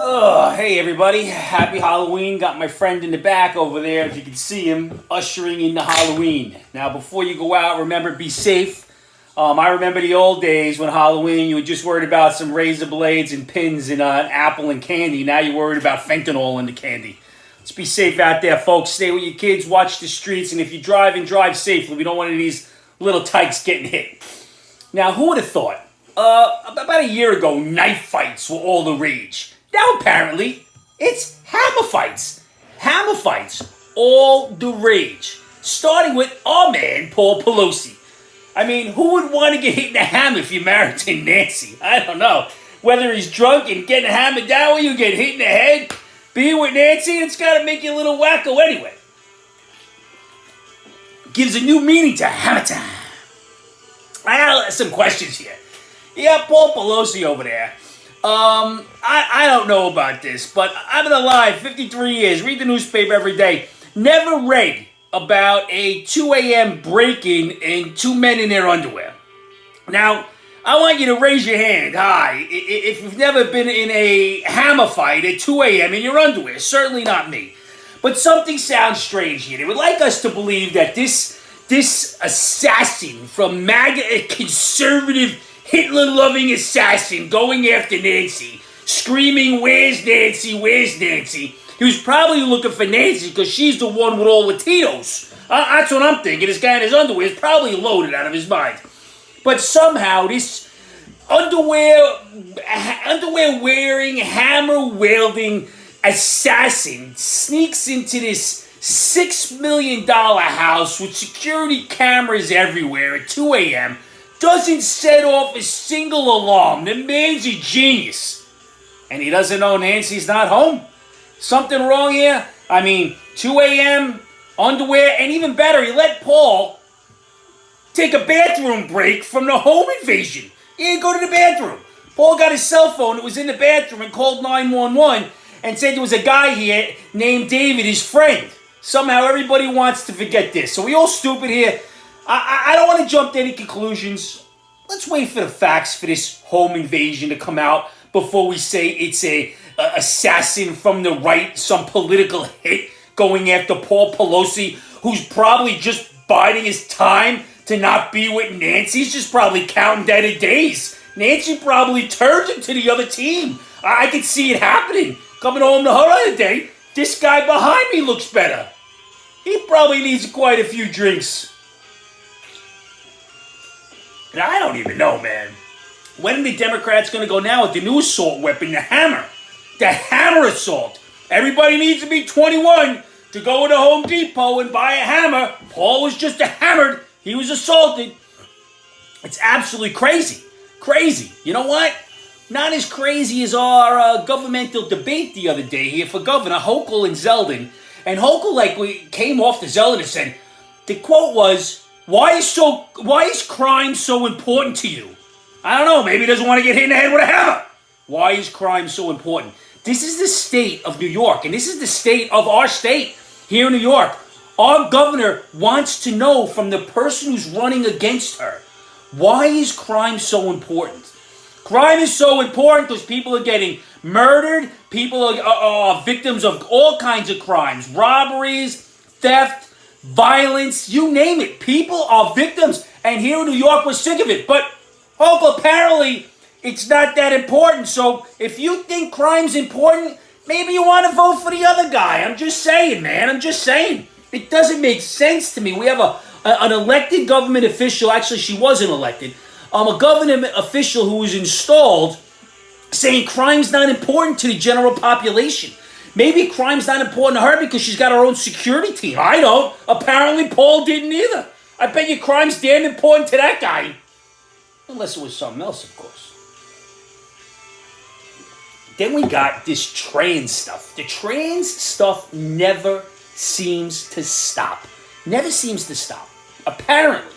Oh, hey everybody. Happy Halloween. Got my friend in the back over there, if you can see him, ushering in the Halloween. Now, before you go out, remember, be safe. I remember the old days when Halloween, you were just worried about some razor blades and pins and apple and candy. Now you're worried about fentanyl in the candy. Let's be safe out there, folks. Stay with your kids, watch the streets, and if you drive safely. We don't want any of these little tykes getting hit. Now, who would have thought? About a year ago, knife fights were all the rage. Now, apparently, it's hammer fights. Hammer fights, all the rage. Starting with our man, Paul Pelosi. I mean, who would want to get hit in the hammer if you're married to Nancy? I don't know. Whether he's drunk and getting hammered down with you, get hit in the head, being with Nancy, it's got to make you a little wacko anyway. Gives a new meaning to hammer time. I have some questions here. Yeah, Paul Pelosi over there. I don't know about this, but I've been alive 53 years, read the newspaper every day, never read about a 2 a.m. break-in and two men in their underwear. Now, I want you to raise your hand high if you've never been in a hammer fight at 2 a.m. in your underwear. Certainly not me. But something sounds strange here. They would like us to believe that this assassin from MAGA, a conservative, Hitler-loving assassin going after Nancy, screaming, "Where's Nancy? Where's Nancy?" He was probably looking for Nancy because she's the one with all the Tito's. That's what I'm thinking. This guy in his underwear is probably loaded out of his mind. But somehow this underwear-wearing, hammer-wielding assassin sneaks into this $6 million house with security cameras everywhere at 2 a.m., doesn't set off a single alarm. The man's a genius. And he doesn't know Nancy's not home. Something wrong here? I mean, 2 a.m., underwear, and even better, he let Paul take a bathroom break from the home invasion. He didn't go to the bathroom. Paul got his cell phone, it was in the bathroom, and called 911 and said there was a guy here named David, his friend. Somehow everybody wants to forget this. So we all stupid here. I don't want to jump to any conclusions. Let's wait for the facts for this home invasion to come out before we say it's a assassin from the right, some political hit going after Paul Pelosi, who's probably just biding his time to not be with Nancy. He's just probably counting down the days. Nancy probably turned him to the other team. I could see it happening. Coming home to her other day, this guy behind me looks better. He probably needs quite a few drinks. And I don't even know, man. When are the Democrats going to go now with the new assault weapon, the hammer? The hammer assault. Everybody needs to be 21 to go to Home Depot and buy a hammer. Paul was just hammered. He was assaulted. It's absolutely crazy. Crazy. You know what? Not as crazy as our governmental debate the other day here for Governor Hochul and Zeldin. And Hochul, we came off to Zeldin and said, the quote was, Why is crime so important to you? I don't know. Maybe he doesn't want to get hit in the head with a hammer. Why is crime so important? This is the state of New York, and this is the state of our state here in New York. Our governor wants to know from the person who's running against her, why is crime so important? Crime is so important because people are getting murdered. People are victims of all kinds of crimes, robberies, theft, violence, you name it. People are victims, and here in New York, we're sick of it. But, apparently, it's not that important. So, if you think crime's important, maybe you want to vote for the other guy. I'm just saying, man. I'm just saying. It doesn't make sense to me. We have an elected government official. Actually, she wasn't elected. A government official who was installed saying crime's not important to the general population. Maybe crime's not important to her because she's got her own security team. I don't. Apparently, Paul didn't either. I bet you crime's damn important to that guy. Unless it was something else, of course. Then we got this trans stuff. The trans stuff never seems to stop. Never seems to stop. Apparently,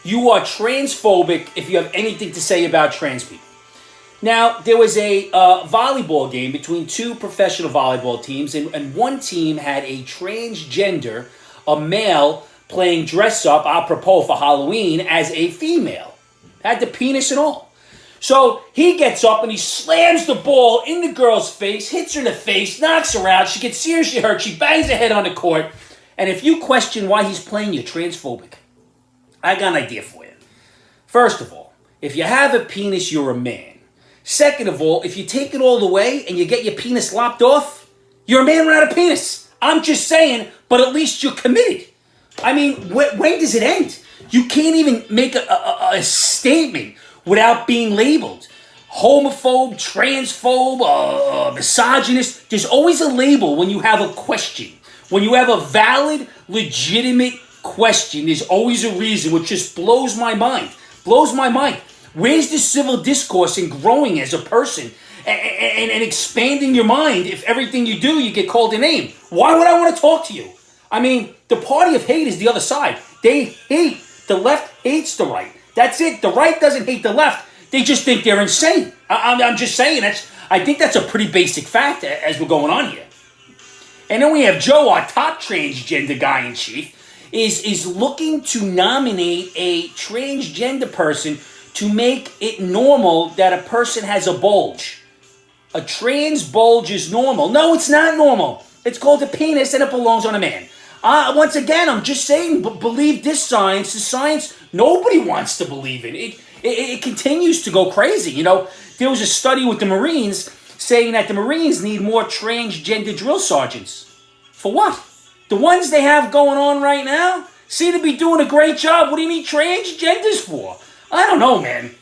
you are transphobic if you have anything to say about trans people. Now, there was a volleyball game between two professional volleyball teams, and one team had a transgender, a male, playing dress up, apropos for Halloween, as a female. Had the penis and all. So he gets up and he slams the ball in the girl's face, hits her in the face, knocks her out. She gets seriously hurt. She bangs her head on the court. And if you question why he's playing, you're transphobic. I got an idea for you. First of all, if you have a penis, you're a man. Second of all, if you take it all the way and you get your penis lopped off, you're a man without a penis. I'm just saying, but at least you're committed. I mean, when does it end? You can't even make a statement without being labeled homophobe, transphobe, misogynist. There's always a label when you have a question. When you have a valid, legitimate question, there's always a reason, which just blows my mind. Blows my mind. Where's the civil discourse in growing as a person and expanding your mind if everything you do, you get called a name? Why would I want to talk to you? I mean, the party of hate is the other side. They hate. The left hates the right. That's it. The right doesn't hate the left. They just think they're insane. I'm just saying. I think that's a pretty basic fact as we're going on here. And then we have Joe, our top transgender guy in chief, is looking to nominate a transgender person to make it normal that a person has a bulge. A trans bulge is normal. No, it's not normal. It's called a penis and it belongs on a man. Once again, I'm just saying, believe this science. The science nobody wants to believe in. It continues to go crazy. You know, there was a study with the Marines saying that the Marines need more transgender drill sergeants. For what? The ones they have going on right now seem to be doing a great job. What do you need transgenders for? I don't know, man.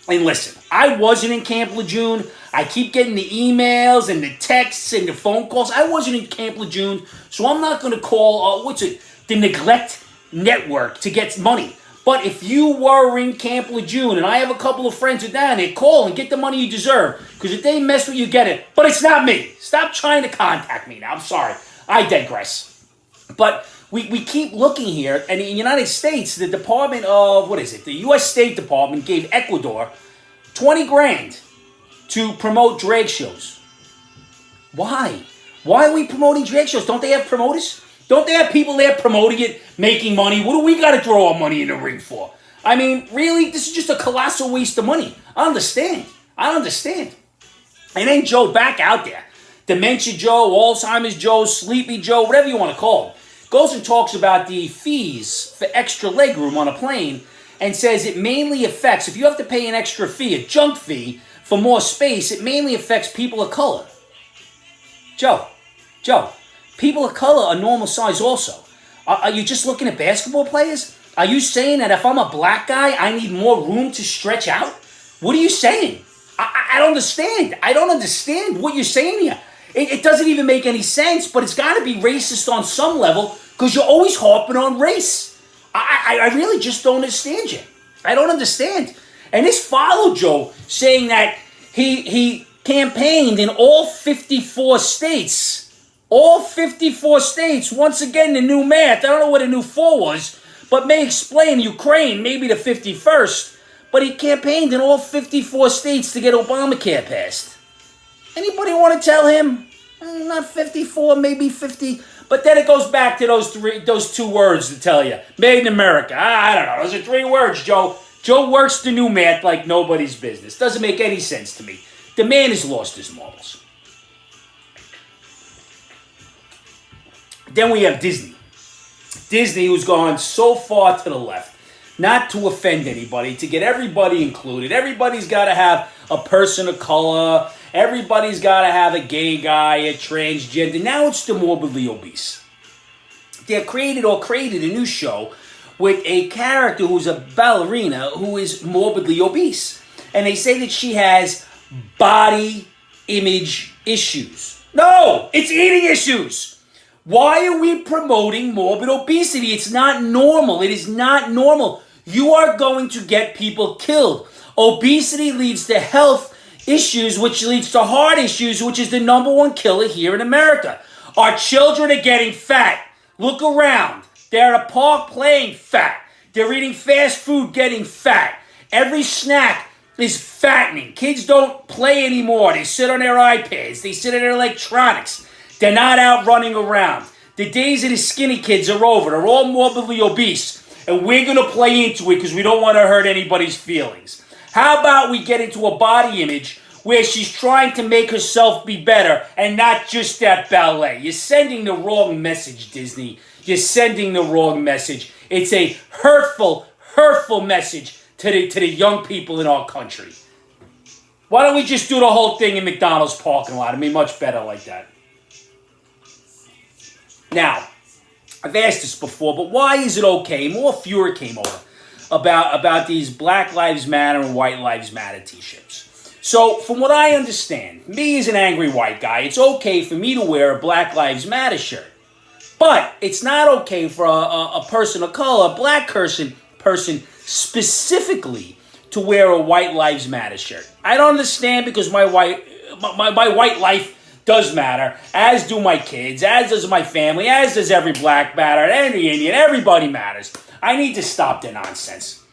And listen, I wasn't in Camp Lejeune. I keep getting the emails and the texts and the phone calls. I wasn't in Camp Lejeune, so I'm not going to call, the Neglect Network to get money. But if you were in Camp Lejeune, and I have a couple of friends who are down there, call and get the money you deserve. Because if they mess with you, get it. But it's not me. Stop trying to contact me now. I'm sorry. I digress. But we keep looking here, and in the United States, the Department of, the U.S. State Department gave Ecuador $20,000 to promote drag shows. Why? Why are we promoting drag shows? Don't they have promoters? Don't they have people there promoting it, making money? What do we got to throw our money in the ring for? I mean, really, this is just a colossal waste of money. I understand. And then Joe back out there. Dementia Joe, Alzheimer's Joe, Sleepy Joe, whatever you want to call him, goes and talks about the fees for extra legroom on a plane and says it mainly affects, if you have to pay an extra fee, a junk fee, for more space, it mainly affects people of color. Joe, people of color are normal size also. Are you just looking at basketball players? Are you saying that if I'm a black guy, I need more room to stretch out? What are you saying? I don't understand. I don't understand what you're saying here. It doesn't even make any sense, but it's got to be racist on some level because you're always harping on race. I really just don't understand you. I don't understand. And this followed Joe saying that he campaigned in all 54 states. All 54 states. Once again, the new math. I don't know what the new 4 was, but may explain Ukraine, maybe the 51st. But he campaigned in all 54 states to get Obamacare passed. Anybody want to tell him? Not 54, maybe 50. But then it goes back to those 2 words to tell you. Made in America. I don't know. Those are 3 words, Joe. Joe works the new math like nobody's business. Doesn't make any sense to me. The man has lost his marbles. Then we have Disney. Disney, who's gone so far to the left. Not to offend anybody, to get everybody included. Everybody's got to have a person of color. Everybody's got to have a gay guy, a transgender. Now it's the morbidly obese. They created a new show with a character who's a ballerina who is morbidly obese. And they say that she has body image issues. No, it's eating issues. Why are we promoting morbid obesity? It's not normal. It is not normal. You are going to get people killed. Obesity leads to health issues, which leads to heart issues, which is the #1 killer here in America. Our children are getting fat. Look around. They're at a park playing fat. They're eating fast food, getting fat. Every snack is fattening. Kids don't play anymore. They sit on their iPads. They sit on their electronics. They're not out running around. The days of the skinny kids are over. They're all morbidly obese. And we're going to play into it because we don't want to hurt anybody's feelings. How about we get into a body image where she's trying to make herself be better and not just that ballet? You're sending the wrong message, Disney. You're sending the wrong message. It's a hurtful message to the young people in our country. Why don't we just do the whole thing in McDonald's parking lot? It'd be much better like that. Now, I've asked this before, but why is it okay? More furor came over about these Black Lives Matter and White Lives Matter t-shirts. So, from what I understand, me as an angry white guy, it's okay for me to wear a Black Lives Matter shirt. But it's not okay for a person of color, a black person specifically, to wear a White Lives Matter shirt. I don't understand, because my white life does matter, as do my kids, as does my family, as does every black matter, every Indian, everybody matters. I need to stop the nonsense.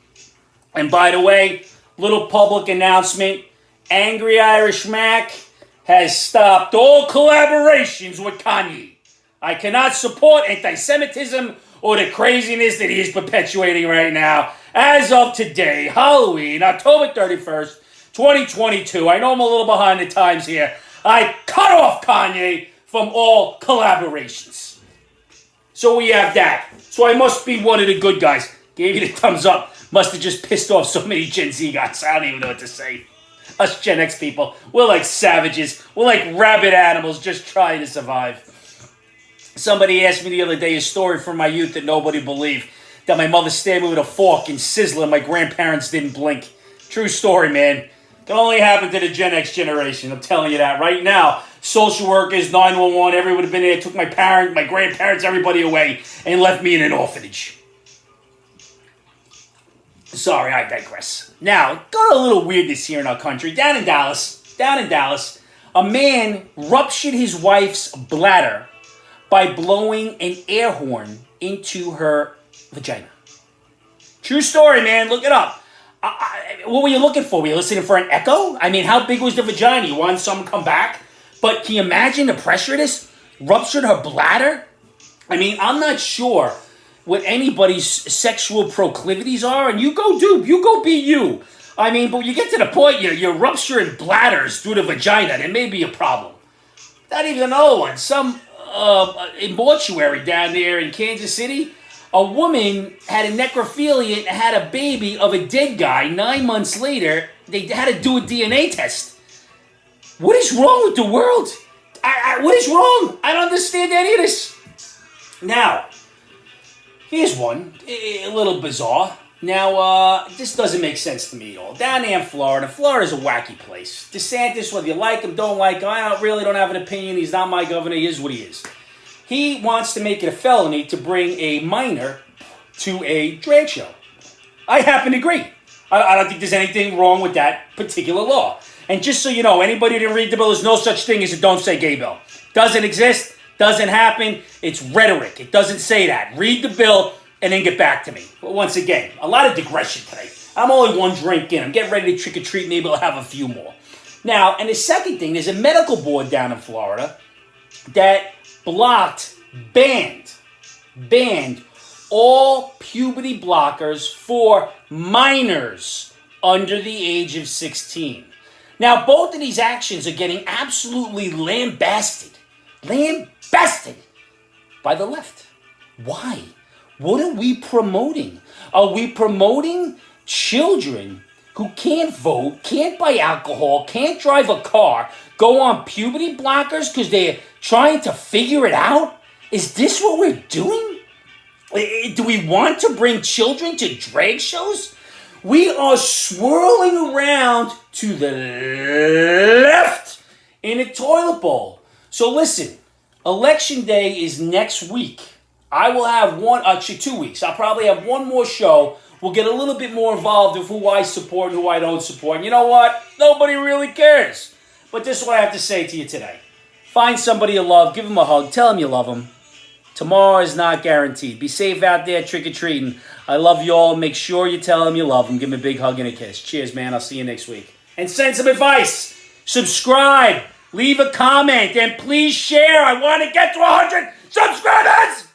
And by the way, little public announcement, Angry Irish Mac has stopped all collaborations with Kanye. I cannot support anti-Semitism or the craziness that he is perpetuating right now. As of today, Halloween, October 31st, 2022, I know I'm a little behind the times here, I cut off Kanye from all collaborations. So we have that. So I must be one of the good guys. Gave you the thumbs up. Must have just pissed off so many Gen Z guys. I don't even know what to say. Us Gen X people, we're like savages. We're like rabid animals just trying to survive. Somebody asked me the other day a story from my youth that nobody believed. That my mother stabbed me with a fork and sizzling. My grandparents didn't blink. True story, man. Can only happen to the Gen X generation. I'm telling you that right now. Social workers, 911, everyone would have been there, took my parents, my grandparents, everybody away, and left me in an orphanage. Sorry, I digress. Now, got a little weirdness here in our country. Down in Dallas, a man ruptured his wife's bladder by blowing an air horn into her vagina. True story, man. Look it up. What were you looking for? Were you listening for an echo? I mean, how big was the vagina? You wanted someone to come back? But can you imagine the pressure of this? Ruptured her bladder? I mean, I'm not sure what anybody's sexual proclivities are, and you go do, you go be you. I mean, but you get to the point you're rupturing bladders through the vagina, there may be a problem. Not even another one. Some mortuary down there in Kansas City, a woman had a necrophilia and had a baby of a dead guy. 9 months later, they had to do a DNA test. What is wrong with the world? What is wrong? I don't understand any of this. Now, here's one, a little bizarre. Now, this doesn't make sense to me at all. Down there in Florida, Florida's a wacky place. DeSantis, whether you like him, don't like him, I really don't have an opinion. He's not my governor. He is what he is. He wants to make it a felony to bring a minor to a drag show. I happen to agree. I don't think there's anything wrong with that particular law. And just so you know, anybody who didn't read the bill, there's no such thing as a don't say gay bill. Doesn't exist, doesn't happen, it's rhetoric. It doesn't say that. Read the bill and then get back to me. But once again, a lot of digression today. I'm only one drink in. I'm getting ready to trick-or-treat. Maybe I'll have a few more. Now, and the second thing, there's a medical board down in Florida that banned all puberty blockers for minors under the age of 16. Now, both of these actions are getting absolutely lambasted by the left. Why? What are we promoting? Are we promoting children who can't vote, can't buy alcohol, can't drive a car, go on puberty blockers because they're trying to figure it out? Is this what we're doing? Do we want to bring children to drag shows? We are swirling around to the left in a toilet bowl. So listen, Election Day is next week. I will have 2 weeks. I'll probably have one more show. We'll get a little bit more involved with who I support and who I don't support. And you know what? Nobody really cares. But this is what I have to say to you today. Find somebody you love. Give them a hug. Tell them you love them. Tomorrow is not guaranteed. Be safe out there trick-or-treating. I love you all. Make sure you tell them you love them. Give them a big hug and a kiss. Cheers, man. I'll see you next week. And send some advice. Subscribe. Leave a comment. And please share. I want to get to 100 subscribers.